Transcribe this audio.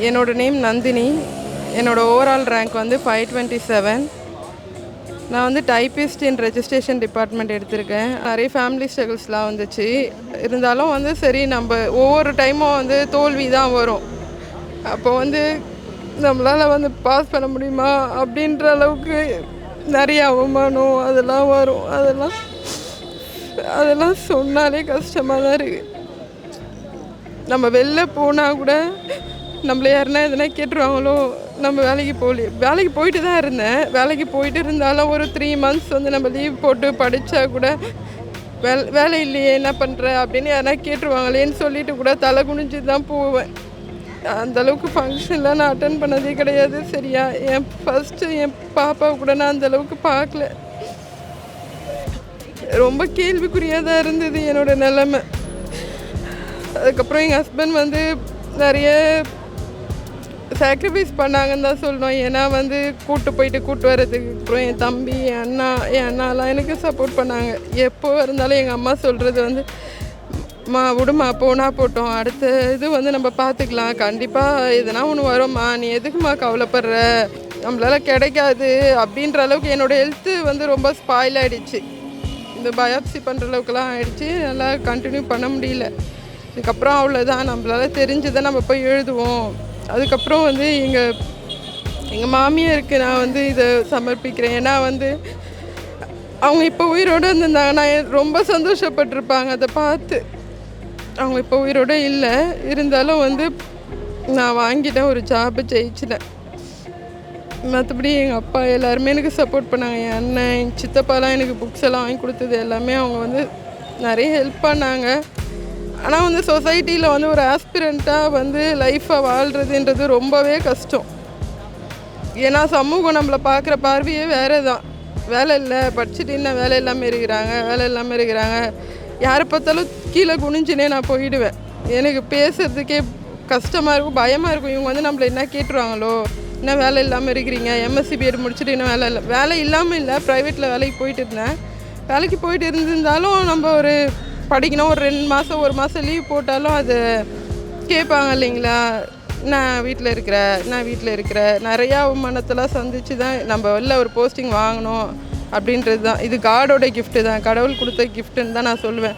என்னோடய நேம் நந்தினி. என்னோடய overall rank வந்து 527. நான் வந்து டைப்பிஸ்ட் இன் ரெஜிஸ்ட்ரேஷன் டிபார்ட்மெண்ட் எடுத்திருக்கேன். நிறைய ஃபேமிலி ஸ்ட்ரகிள்ஸ்லாம் வந்துச்சு. இருந்தாலும் வந்து சரி, நம்ம ஒவ்வொரு டைமும் வந்து தோல்வி தான் வரும். அப்போ வந்து நம்மளால் வந்து பாஸ் பண்ண முடியுமா அப்படின்ற அளவுக்கு நிறைய அவமானம் அதெல்லாம் வரும். அதெல்லாம் சொன்னாலே கஷ்டமாக தான் இருக்குது. நம்ம வெளில போனால் கூட நம்மள யாருன்னா எதுனா கேட்டுருவாங்களோ, நம்ம வேலைக்கு போயிட்டு தான் இருந்தேன். வேலைக்கு போயிட்டு இருந்தாலும் ஒரு 3 மந்த்ஸ் வந்து நம்ம லீவ் போட்டு படித்தா கூட வேலை இல்லையே என்ன பண்ணுற அப்படின்னு யாருனா கேட்டுருவாங்களேன்னு சொல்லிட்டு கூட தலை குனிஞ்சு தான் போவேன். அந்தளவுக்கு ஃபங்க்ஷன்லாம் நான் அட்டன் பண்ணதே கிடையாது. சரியா, என் பாப்பாவை கூட நான் அந்தளவுக்கு பார்க்கல. ரொம்ப கேள்விக்குறியாக தான் இருந்தது என்னோடய நிலைமை. அதுக்கப்புறம் எங்கள் ஹஸ்பண்ட் வந்து நிறைய சாக்ரிஃபைஸ் பண்ணாங்கன்னு தான் சொல்லணும். ஏன்னா வந்து கூட்டு வர்றதுக்கு அப்புறம் என் தம்பி, என் அண்ணாலாம் எனக்கு சப்போர்ட் பண்ணாங்க. எப்போ இருந்தாலும் எங்கள் அம்மா சொல்கிறது வந்து, விடுமா போட்டோம், அடுத்த இது வந்து நம்ம பார்த்துக்கலாம், கண்டிப்பாக எதுனா ஒன்று வரும்மா, நீ எதுக்குமா கவலைப்படுற, நம்மளால் கிடைக்காது அப்படின்ற அளவுக்கு என்னோடய ஹெல்த்து வந்து ரொம்ப ஸ்பாயில் ஆகிடுச்சு. இந்த பயாப்சி பண்ணுற அளவுக்குலாம் ஆகிடுச்சு. நல்லா கண்டினியூ பண்ண முடியல. இதுக்கப்புறம் அவ்வளோதான், நம்மளால் தெரிஞ்சதை நம்ம போய் எழுதுவோம். அதுக்கப்புறம் வந்து எங்கள் மாமியாருக்கு நான் வந்து இதை சமர்ப்பிக்கிறேன். ஏன்னா வந்து அவங்க இப்போ உயிரோடு இருந்திருந்தாங்கன்னா ரொம்ப சந்தோஷப்பட்டிருப்பாங்க அதை பார்த்து. அவங்க இப்போ உயிரோடு இல்லை. இருந்தாலும் வந்து நான் வாங்கிட்டேன், ஒரு ஜாபு ஜெயிச்சிட்டேன். மற்றபடி எங்கள் அப்பா எல்லாருமே எனக்கு சப்போர்ட் பண்ணாங்க. என் அண்ணன், என் சித்தப்பாலாம் எனக்கு புக்ஸ் எல்லாம் வாங்கி கொடுத்தது எல்லாமே அவங்க வந்து நிறைய ஹெல்ப் பண்ணாங்க. ஆனால் வந்து சொசைட்டியில் வந்து ஒரு ஆஸ்பிரண்ட்டாக வந்து லைஃப்பை வாழ்கிறதுன்றது ரொம்பவே கஷ்டம். ஏன்னா சமூகம் நம்மளை பார்க்குற பார்வையே வேறு தான். வேலை இல்லை, படிச்சுட்டு இன்னும் வேலை இல்லாமல் இருக்கிறாங்க. யாரை பார்த்தாலும் கீழே குனிஞ்சினே நான் போயிடுவேன். எனக்கு பேசுகிறதுக்கே கஷ்டமாக இருக்கும், பயமாக இருக்கும். இவங்க வந்து நம்மளை என்ன கேட்டுருவாங்களோ, இன்னும் வேலை இல்லாமல் இருக்கிறீங்க, எம்எஸ்சி பிஎட் முடிச்சுட்டு இன்னும் வேலை இல்லாமல் இல்லை, ப்ரைவேட்டில் வேலைக்கு போயிட்டு இருந்தேன். வேலைக்கு போயிட்டு இருந்திருந்தாலும் நம்ம ஒரு படிக்கணும், ஒரு 2 மாதம் 1 மாதம் லீவ் போட்டாலும் அது கேட்பாங்க இல்லைங்களா, நான் வீட்டில் இருக்கிற நிறையா அவமானத்தெல்லாம் சந்தித்து தான் நம்ம வெளில ஒரு போஸ்டிங் வாங்கணும் அப்படின்றது தான். இது காடோட கிஃப்ட்டு தான், கடவுள் கொடுத்த கிஃப்ட்டுன்னு தான் நான் சொல்லுவேன்.